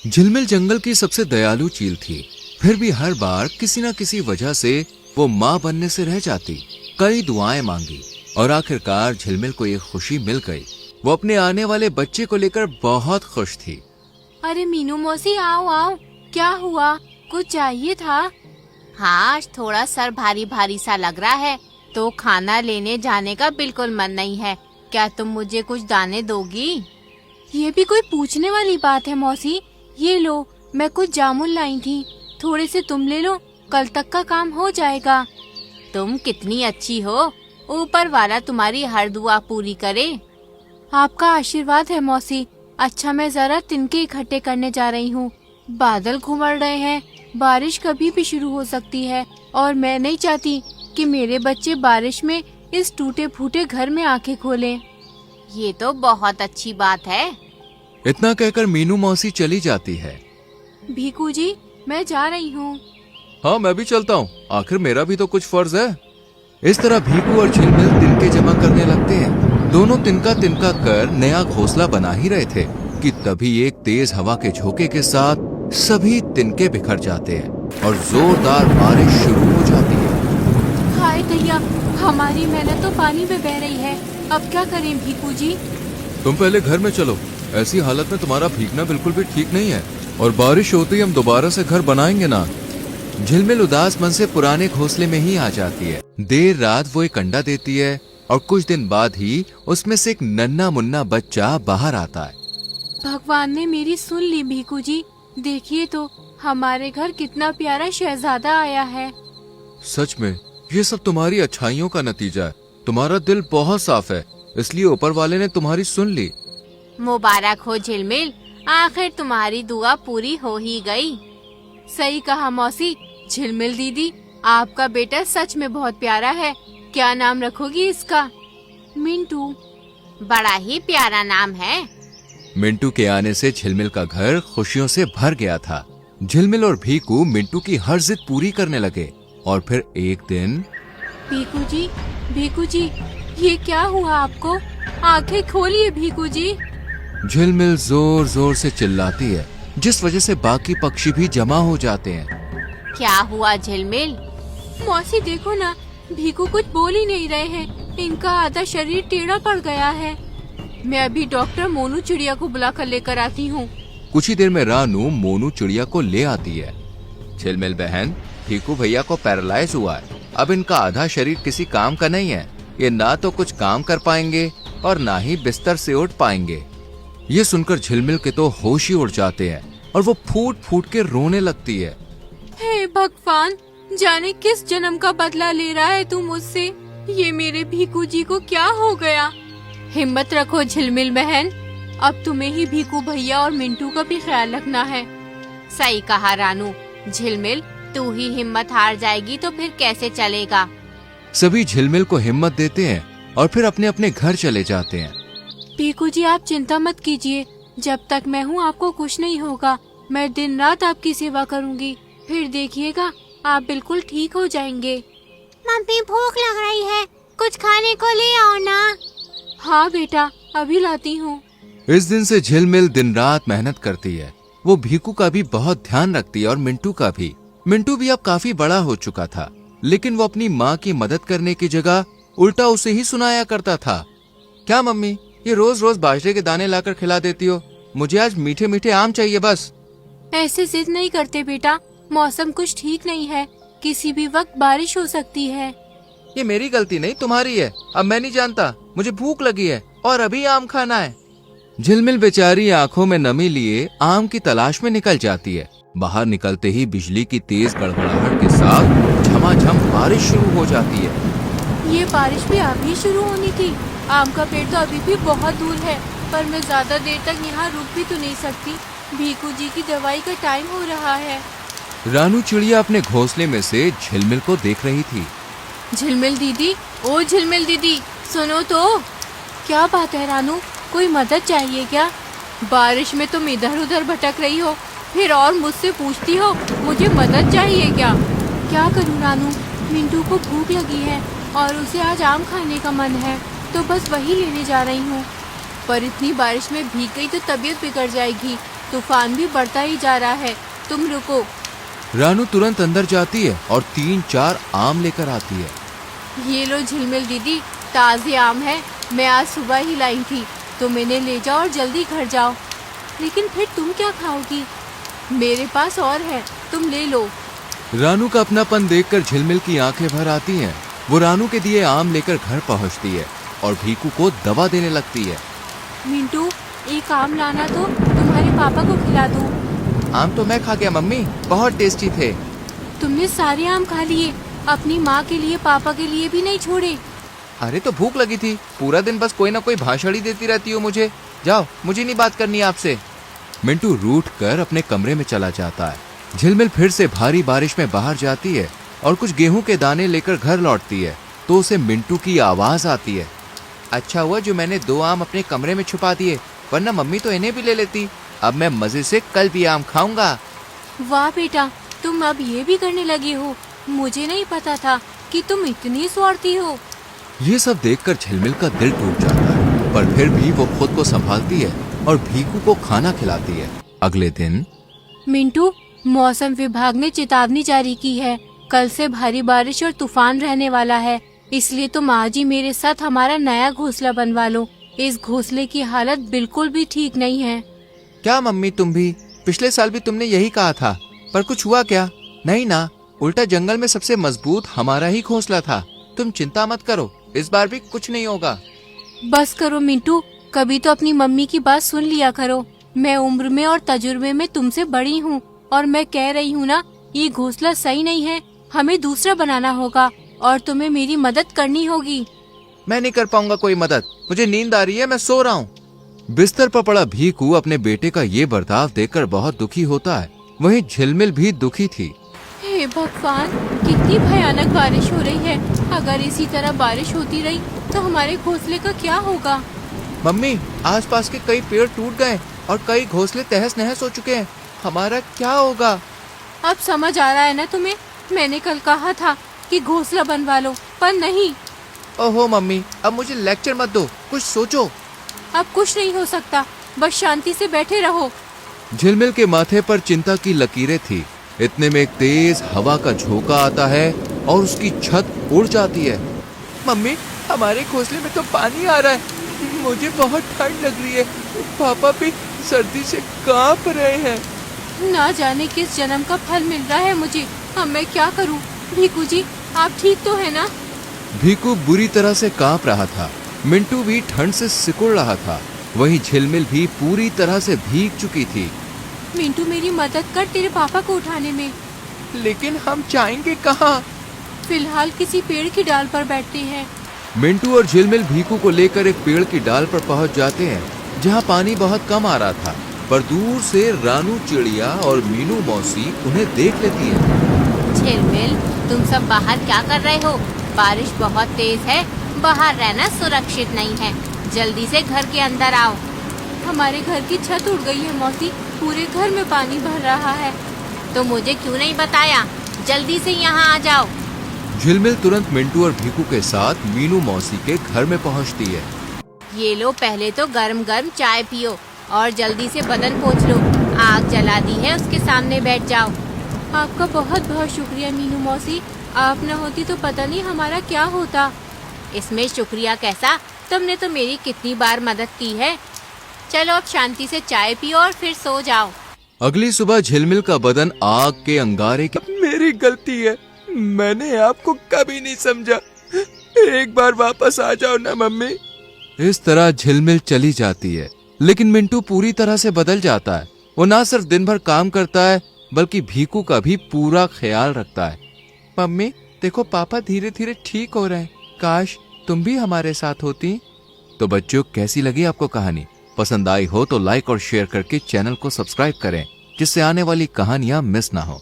झिलमिल जंगल की सबसे दयालु चील थी, फिर भी हर बार किसी न किसी वजह से वो माँ बनने से रह जाती। कई दुआएं मांगी और आखिरकार झिलमिल को एक खुशी मिल गई। वो अपने आने वाले बच्चे को लेकर बहुत खुश थी। अरे मीनू मौसी, आओ आओ, क्या हुआ? कुछ चाहिए था? हाँ, आज थोड़ा सर भारी भारी सा लग रहा है, तो खाना लेने जाने का बिल्कुल मन नहीं है। क्या तुम मुझे कुछ दाने दोगी? ये भी कोई पूछने वाली बात है मौसी। ये लो, मैं कुछ जामुन लाई थी, थोड़े से तुम ले लो, कल तक का काम हो जाएगा। तुम कितनी अच्छी हो, ऊपर वाला तुम्हारी हर दुआ पूरी करे। आपका आशीर्वाद है मौसी। अच्छा, मैं जरा तिनके इकट्ठे करने जा रही हूँ। बादल घुमड़ रहे हैं, बारिश कभी भी शुरू हो सकती है और मैं नहीं चाहती कि मेरे बच्चे बारिश में इस टूटे फूटे घर में आंखें खोलें। ये तो बहुत अच्छी बात है। इतना कहकर मीनू मौसी चली जाती है। भीकू जी, मैं जा रही हूँ। हाँ, मैं भी चलता हूँ, आखिर मेरा भी तो कुछ फर्ज है। इस तरह भीकू और झिलमिल तिनके जमा करने लगते हैं। दोनों तिनका तिनका कर नया घोंसला बना ही रहे थे कि तभी एक तेज हवा के झोंके के साथ सभी तिनके बिखर जाते हैं और जोरदार बारिश शुरू हो जाती है। हाय दैया, हमारी मेहनत तो पानी में बह रही है। अब क्या करें भीकू जी? तुम पहले घर में चलो, ऐसी हालत में तुम्हारा भीगना बिल्कुल भी ठीक नहीं है और बारिश होते ही हम दोबारा से घर बनाएंगे ना। झिलमिल उदास मन से पुराने घोंसले में ही आ जाती है। देर रात वो एक अंडा देती है और कुछ दिन बाद ही उसमें से एक नन्हा मुन्ना बच्चा बाहर आता है। भगवान ने मेरी सुन ली भीकू जी। देखिए तो हमारे घर कितना प्यारा शहजादा आया है। सच में ये सब तुम्हारी अच्छाइयों का नतीजा है। तुम्हारा दिल बहुत साफ है, इसलिए ऊपर वाले ने तुम्हारी सुन ली। मुबारक हो झिलमिल, आखिर तुम्हारी दुआ पूरी हो ही गई। सही कहा मौसी। झिलमिल दीदी, आपका बेटा सच में बहुत प्यारा है। क्या नाम रखोगी इसका? मिंटू। बड़ा ही प्यारा नाम है। मिंटू के आने से झिलमिल का घर खुशियों से भर गया था। झिलमिल और भीकू मिंटू की हर जिद पूरी करने लगे और फिर एक दिन। भीकू जी, ये क्या हुआ आपको? आंखें खोलिए भीकू जी। झिलमिल जोर जोर से चिल्लाती है, जिस वजह से बाकी पक्षी भी जमा हो जाते हैं। क्या हुआ झिलमिल? मौसी देखो ना, भीकू कुछ बोल ही नहीं रहे हैं। इनका आधा शरीर टेढ़ा पड़ गया है। मैं अभी डॉक्टर मोनू चिड़िया को बुला कर लेकर आती हूँ। कुछ ही देर में रानू मोनू चिड़िया को ले आती है। झिलमिल बहन, भीकू भैया को पैरालाइज हुआ है। अब इनका आधा शरीर किसी काम का नहीं है। ये ना तो कुछ काम कर पाएंगे और ना ही बिस्तर से उठ पाएंगे। ये सुनकर झिलमिल के तो होश ही उड़ जाते हैं और वो फूट फूट के रोने लगती है। हे भगवान, जाने किस जन्म का बदला ले रहा है तू मुझसे। ये मेरे भीकू जी को क्या हो गया? हिम्मत रखो झिलमिल बहन, अब तुम्हें ही भीकू भैया और मिंटू का भी ख्याल रखना है। सही कहा रानू। झिलमिल, तू ही हिम्मत हार जाएगी तो फिर कैसे चलेगा? सभी झिलमिल को हिम्मत देते हैं और फिर अपने अपने घर चले जाते हैं। भीकू जी, आप चिंता मत कीजिए। जब तक मैं हूँ आपको कुछ नहीं होगा। मैं दिन रात आपकी सेवा करूँगी। फिर देखिएगा, आप बिल्कुल ठीक हो जाएंगे। मम्मी, भूख लग रही है, कुछ खाने को ले आओ ना। हाँ बेटा, अभी लाती हूँ। इस दिन से झिलमिल दिन रात मेहनत करती है। वो भीकू का भी बहुत ध्यान रखती है और मिंटू का भी। मिंटू भी अब काफी बड़ा हो चुका था, लेकिन वो अपनी माँ की मदद करने की जगह उल्टा उसे ही सुनाया करता था। क्या मम्मी, ये रोज रोज बाजरे के दाने लाकर खिला देती हो? मुझे आज मीठे मीठे आम चाहिए बस। ऐसे जिद नहीं करते बेटा, मौसम कुछ ठीक नहीं है, किसी भी वक्त बारिश हो सकती है। ये मेरी गलती नहीं, तुम्हारी है। अब मैं नहीं जानता, मुझे भूख लगी है और अभी आम खाना है। झिलमिल बेचारी आंखों में नमी लिए आम की तलाश में निकल जाती है। बाहर निकलते ही बिजली की तेज गड़गड़ाहट के साथ झमाझम बारिश शुरू हो जाती है। ये बारिश भी अभी शुरू होनी थी। आम का पेड़ तो अभी भी बहुत दूर है, पर मैं ज्यादा देर तक यहाँ रुक भी तो नहीं सकती। भीकू जी की दवाई का टाइम हो रहा है। रानू चिड़िया अपने घोंसले में से झिलमिल को देख रही थी। झिलमिल दीदी, ओ झिलमिल दीदी, सुनो तो। क्या बात है रानू, कोई मदद चाहिए क्या? बारिश में तुम इधर उधर भटक रही हो, फिर और मुझसे पूछती हो मुझे मदद चाहिए क्या? क्या करूँ रानू, मिंटू को भूख लगी है और उसे आज आम खाने का मन है, तो बस वही लेने जा रही हूँ। पर इतनी बारिश में भीग गई तो तबीयत बिगड़ जाएगी। तूफान भी बढ़ता ही जा रहा है, तुम रुको। रानू तुरंत अंदर जाती है और 3-4 आम लेकर आती है। ये लो झिलमिल दीदी, ताजे आम है, मैं आज सुबह ही लाई थी, तुम इन्हें ले जाओ और जल्दी घर जाओ। लेकिन फिर तुम क्या खाओगी? मेरे पास और है, तुम ले लो। रानू का अपनापन देखकर झिलमिल की आंखें भर आती हैं। वो रानू के दिए आम लेकर घर पहुंचती है और भीकू को दवा देने लगती है। मिंटू, एक आम लाना तो तुम्हारे पापा को खिला दूं। आम तो मैं खा गया मम्मी, बहुत टेस्टी थे। तुमने सारे आम खा लिए, अपनी माँ के लिए पापा के लिए भी नहीं छोड़े। अरे तो भूख लगी थी, पूरा दिन बस कोई ना कोई भाषण ही देती रहती हो मुझे। जाओ, मुझे नहीं बात करनी आपसे। मिंटू रूठ कर अपने कमरे में चला जाता है। झिलमिल फिर से भारी बारिश में बाहर जाती है और कुछ गेहूं के दाने लेकर घर लौटती है तो उसे मिंटू की आवाज आती है। अच्छा हुआ जो मैंने 2 आम अपने कमरे में छुपा दिए, वरना मम्मी तो इन्हें भी ले लेती। अब मैं मजे से कल भी आम खाऊंगा। वाह बेटा, तुम अब ये भी करने लगे हो, मुझे नहीं पता था कि तुम इतनी स्वार्थी हो। ये सब देखकर झिलमिल का दिल टूट जाता है, पर फिर भी वो खुद को संभालती है और भीकू को खाना खिलाती है। अगले दिन मिंटू, मौसम विभाग ने चेतावनी जारी की है, कल से भारी बारिश और तूफान रहने वाला है, इसलिए तुम आज ही मेरे साथ हमारा नया घोंसला बनवा लो। इस घोंसले की हालत बिल्कुल भी ठीक नहीं है। क्या मम्मी, तुम भी? पिछले साल भी तुमने यही कहा था, पर कुछ हुआ क्या? नहीं ना, उल्टा जंगल में सबसे मजबूत हमारा ही घोंसला था। तुम चिंता मत करो, इस बार भी कुछ नहीं होगा। बस करो मिंटू, कभी तो अपनी मम्मी की बात सुन लिया करो। मैं उम्र में और तजुर्बे में तुमसे बड़ी हूँ और मैं कह रही हूँ ना, ये घोंसला सही नहीं है, हमें दूसरा बनाना होगा और तुम्हें मेरी मदद करनी होगी। मैं नहीं कर पाऊंगा कोई मदद, मुझे नींद आ रही है, मैं सो रहा हूँ। बिस्तर पर पड़ा भीकू अपने बेटे का ये बर्ताव देखकर बहुत दुखी होता है। वहीं झिलमिल भी दुखी थी। हे भगवान, कितनी भयानक बारिश हो रही है। अगर इसी तरह बारिश होती रही तो हमारे घोंसले का क्या होगा? मम्मी, आसपास के कई पेड़ टूट गए और कई घोंसले तहस नहस हो चुके हैं, हमारा क्या होगा? अब समझ आ रहा है ना तुम्हें? मैंने कल कहा था कि घोंसला बनवा लो, पर नहीं। ओहो मम्मी, अब मुझे लेक्चर मत दो, कुछ सोचो। अब कुछ नहीं हो सकता, बस शांति से बैठे रहो। झिलमिल के माथे पर चिंता की लकीरें थी। इतने में एक तेज हवा का झोंका आता है और उसकी छत उड़ जाती है। मम्मी, हमारे घोंसले में तो पानी आ रहा है, मुझे बहुत ठंड लग रही है, पापा भी सर्दी से कांप रहे हैं। ना जाने किस जन्म का फल मिल रहा है मुझे, अब मैं क्या करूं? भीकू जी, आप ठीक तो है ना? भीकू बुरी तरह से कांप रहा था। मिंटू भी ठंड से सिकुड़ रहा था। वहीं झिलमिल भी पूरी तरह से भीग चुकी थी। मिंटू, मेरी मदद कर तेरे पापा को उठाने में। लेकिन हम जाएंगे कहाँ? फिलहाल किसी पेड़ की डाल पर बैठते हैं। मिंटू और झिलमिल भीकू को लेकर एक पेड़ की डाल पर पहुंच जाते हैं, जहां पानी बहुत कम आ रहा था। पर दूर से रानू चिड़िया और मीनू मौसी उन्हें देख लेती है। झिलमिल, तुम सब बाहर क्या कर रहे हो? बारिश बहुत तेज है, बाहर रहना सुरक्षित नहीं है, जल्दी से घर के अंदर आओ। हमारे घर की छत उड़ गई है मौसी, पूरे घर में पानी भर रहा है। तो मुझे क्यों नहीं बताया? जल्दी से यहाँ आ जाओ। झिलमिल तुरंत मिंटू और भीकू के साथ मीनू मौसी के घर में पहुंचती है। ये लो, पहले तो गरम गरम चाय पियो और जल्दी से बदन पोंछ लो। आग जला दी है, उसके सामने बैठ जाओ। आपका बहुत बहुत शुक्रिया मीनू मौसी, आप न होती तो पता नहीं हमारा क्या होता। इसमें शुक्रिया कैसा, तुमने तो मेरी कितनी बार मदद की है। चलो अब शांति से चाय पियो और फिर सो जाओ। अगली सुबह झिलमिल का बदन आग के अंगारे के। मेरी गलती है, मैंने आपको कभी नहीं समझा, एक बार वापस आ जाओ ना मम्मी। इस तरह झिलमिल चली जाती है, लेकिन मिंटू पूरी तरह से बदल जाता है। वो ना सिर्फ दिन भर काम करता है, बल्कि भीकू का भी पूरा ख्याल रखता है। मम्मी देखो, पापा धीरे धीरे ठीक हो रहे हैं, काश तुम भी हमारे साथ होती। तो बच्चों, कैसी लगी आपको कहानी? पसंद आई हो तो लाइक और शेयर करके चैनल को सब्सक्राइब करें, जिससे आने वाली कहानियां मिस ना हो।